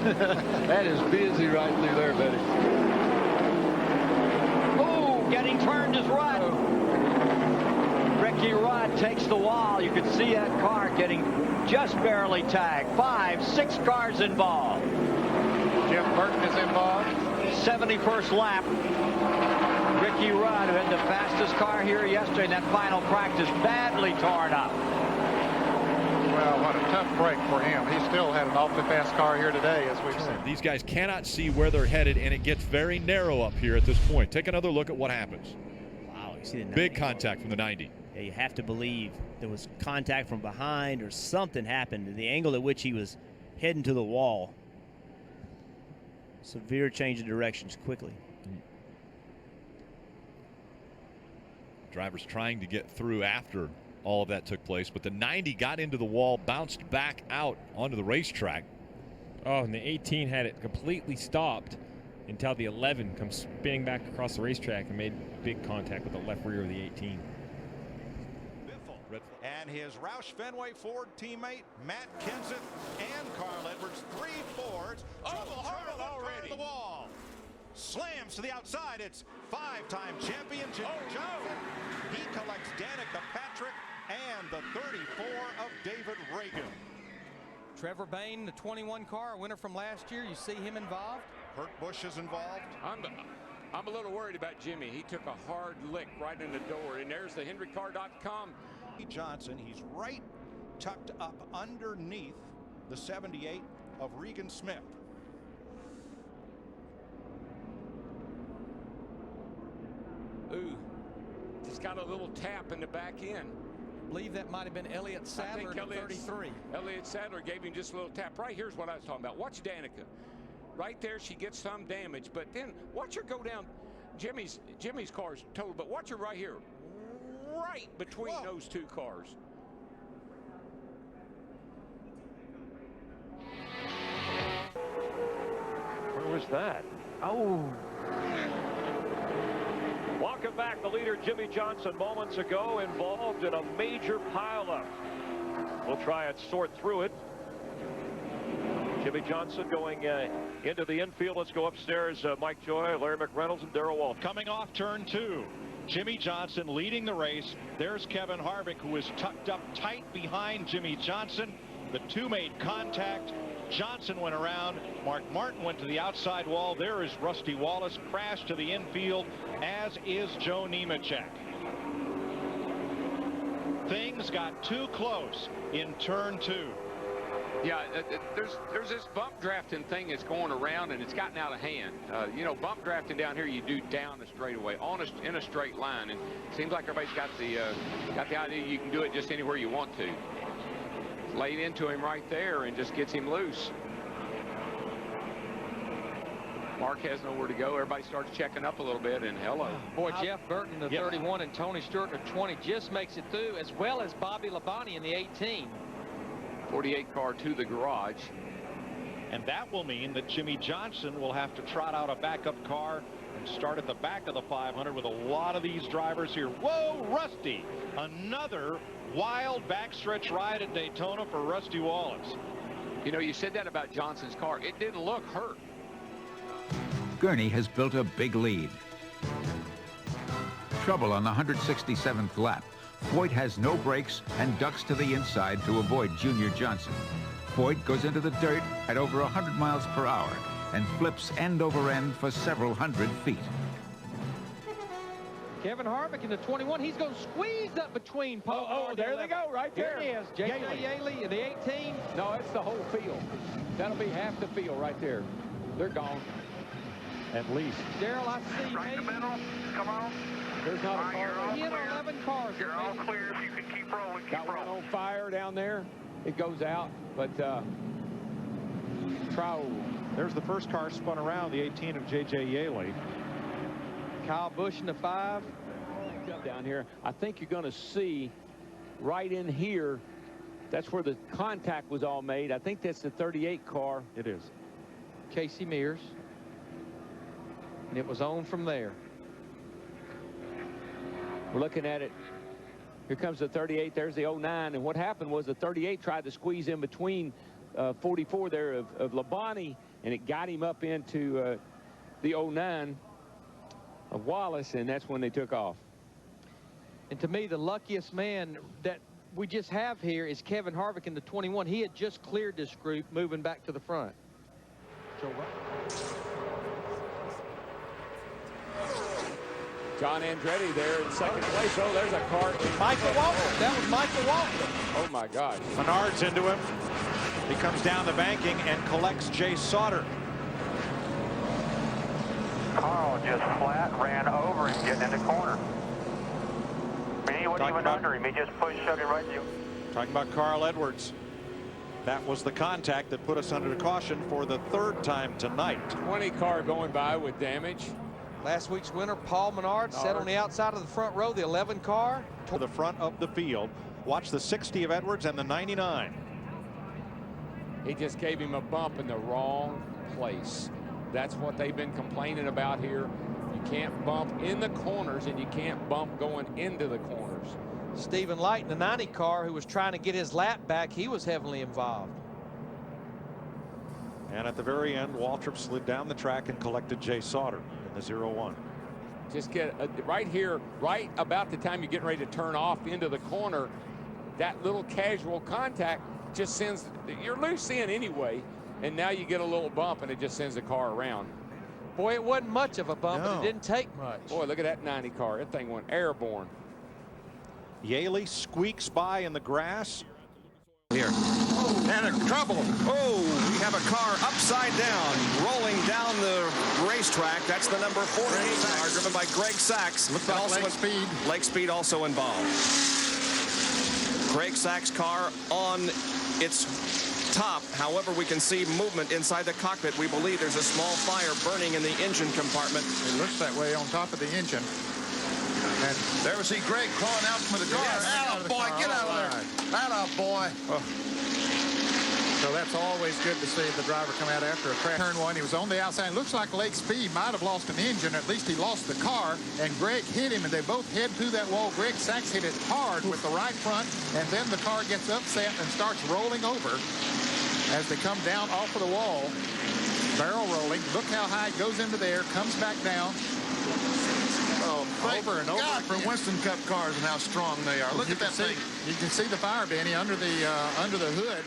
That is busy right through there, buddy. Oh, getting turned is Rudd. Ricky Rudd takes the wall. You can see that car getting just barely tagged. 5, 6 cars involved. Jeff Burton is involved. 71st lap. Ricky Rudd, who had the fastest car here yesterday in that final practice, badly torn up. Well, what a tough break for him. He still had an awfully fast car here today, as we've seen. These guys cannot see where they're headed, and it gets very narrow up here at this point. Take another look at what happens. Wow, you see the 90. Big contact from the 90. Yeah, you have to believe there was contact from behind or something happened. The angle at which he was heading to the wall. Severe change of directions quickly. Drivers trying to get through after all of that took place, but the 90 got into the wall, bounced back out onto the racetrack. Oh, and the 18 had it completely stopped until the 11 comes spinning back across the racetrack and made big contact with the left rear of the 18. And his Roush Fenway Ford teammate Matt Kenseth and Carl Edwards, 3 Fords. Trouble already. The wall slams to the outside. It's 5-time champion Jimmy Johnson. He collects Danica Patrick and the 34 of David Reagan. Trevor Bayne, the 21 car, winner from last year. You see him involved? Kurt Busch is involved. I'm a little worried about Jimmy. He took a hard lick right in the door, and there's the HenryCar.com. Johnson, he's right tucked up underneath the 78 of Regan Smith. Ooh, just got a little tap in the back end. I believe that might have been Elliott Sadler at 33. Elliott Sadler gave him just a little tap. Right here's what I was talking about. Watch Danica. Right there, she gets some damage, but then watch her go down. Jimmy's car's total, but watch her right here. Right between those 2 cars. Where was that? Oh. Welcome back. The leader, Jimmy Johnson, moments ago involved in a major pileup. We'll try and sort through it. Jimmy Johnson going into the infield. Let's go upstairs. Mike Joy, Larry McReynolds, and Darrell Walton. Coming off turn 2. Jimmy Johnson leading the race. There's Kevin Harvick, who is tucked up tight behind Jimmy Johnson. The 2 made contact. Johnson went around. Mark Martin went to the outside wall. There is Rusty Wallace, crashed to the infield, as is Joe Nemechek. Things got too close in turn 2. Yeah, there's this bump drafting thing that's going around, and it's gotten out of hand. You know, bump drafting down here, you do down a straightaway, in a straight line, and it seems like everybody's got the idea you can do it just anywhere you want to. Laid into him right there and just gets him loose. Mark has nowhere to go. Everybody starts checking up a little bit, and hello. Boy, Jeff Burton, the 31, and Tony Stewart, the 20, just makes it through, as well as Bobby Labonte in the 18. 48 car to the garage. And that will mean that Jimmy Johnson will have to trot out a backup car and start at the back of the 500 with a lot of these drivers here. Whoa, Rusty! Another wild backstretch ride at Daytona for Rusty Wallace. You know, you said that about Johnson's car. It didn't look hurt. Gurney has built a big lead. Trouble on the 167th lap. Foyt has no brakes and ducks to the inside to avoid Junior Johnson. Foyt goes into the dirt at over 100 miles per hour and flips end over end for several hundred feet. Kevin Harvick in the 21. He's going to squeeze up between Paul. Oh, there they go, right there. Here it is. J.J. Yaley in the 18. No, it's the whole field. That'll be half the field right there. They're gone. At least. Daryl, I see. Right in the middle. Come on. There's not a car. He had 11 cars. You're all clear. If you can keep rolling, Got one on fire down there. It goes out, but There's the first car spun around, the 18 of J.J. Yaley. Kyle Busch in the 5. Down here, I think you're going to see right in here. That's where the contact was all made. I think that's the 38 car. It is. Casey Mears. And it was on from there. We're looking at it. Here comes the 38. There's the 09. And what happened was the 38 tried to squeeze in between 44 there of Labonte and it got him up into the 09 of Wallace, and that's when they took off. And to me, the luckiest man that we just have here is Kevin Harvick in the 21. He had just cleared this group moving back to the front. John Andretti there in second place. Oh, there's a car. Michael Walton. That was Michael Walton. Oh, my gosh. Menard's into him. He comes down the banking and collects Jay Sauter. Carl just flat ran over him getting in the corner. I mean, he wasn't even under him. He just shoved him right to you. Talking about Carl Edwards. That was the contact that put us under caution for the third time tonight. 20 car going by with damage. Last week's winner, Paul Menard, sat on the outside of the front row, the 11 car. To the front of the field. Watch the 60 of Edwards and the 99. He just gave him a bump in the wrong place. That's what they've been complaining about here. You can't bump in the corners, and you can't bump going into the corners. Stephen Light in the 90 car, who was trying to get his lap back, he was heavily involved. And at the very end, Waltrip slid down the track and collected Jay Sauter in the 0-1. Just get right here, right about the time you're getting ready to turn off into the corner, that little casual contact just sends, you're loose in anyway, and now you get a little bump and it just sends the car around. Boy, it wasn't much of a bump, but it didn't take much. Boy, look at that 90 car. That thing went airborne. Yaley squeaks by in the grass. Here. And a trouble. Oh, we have a car upside down, rolling down the racetrack. That's the number 48 car, driven by Greg Sachs. Looks like also Lake Speed. Lake Speed also involved. Greg Sachs' car on its top. However, we can see movement inside the cockpit. We believe there's a small fire burning in the engine compartment. It looks that way on top of the engine. And there we see Greg crawling out from the car. Atta boy, get out of there. Atta boy. Oh. So that's always good to see the driver come out after a crash. Turn one, he was on the outside. Looks like Lake Speed might have lost an engine. At least he lost the car. And Greg hit him, and they both head through that wall. Greg Sachs hit it hard with the right front, and then the car gets upset and starts rolling over as they come down off of the wall. Barrel rolling. Look how high it goes into there, comes back down. Oh, over and over. God, for Winston Cup cars and how strong they are. Look at that thing. You can see the fire, Benny, under the hood.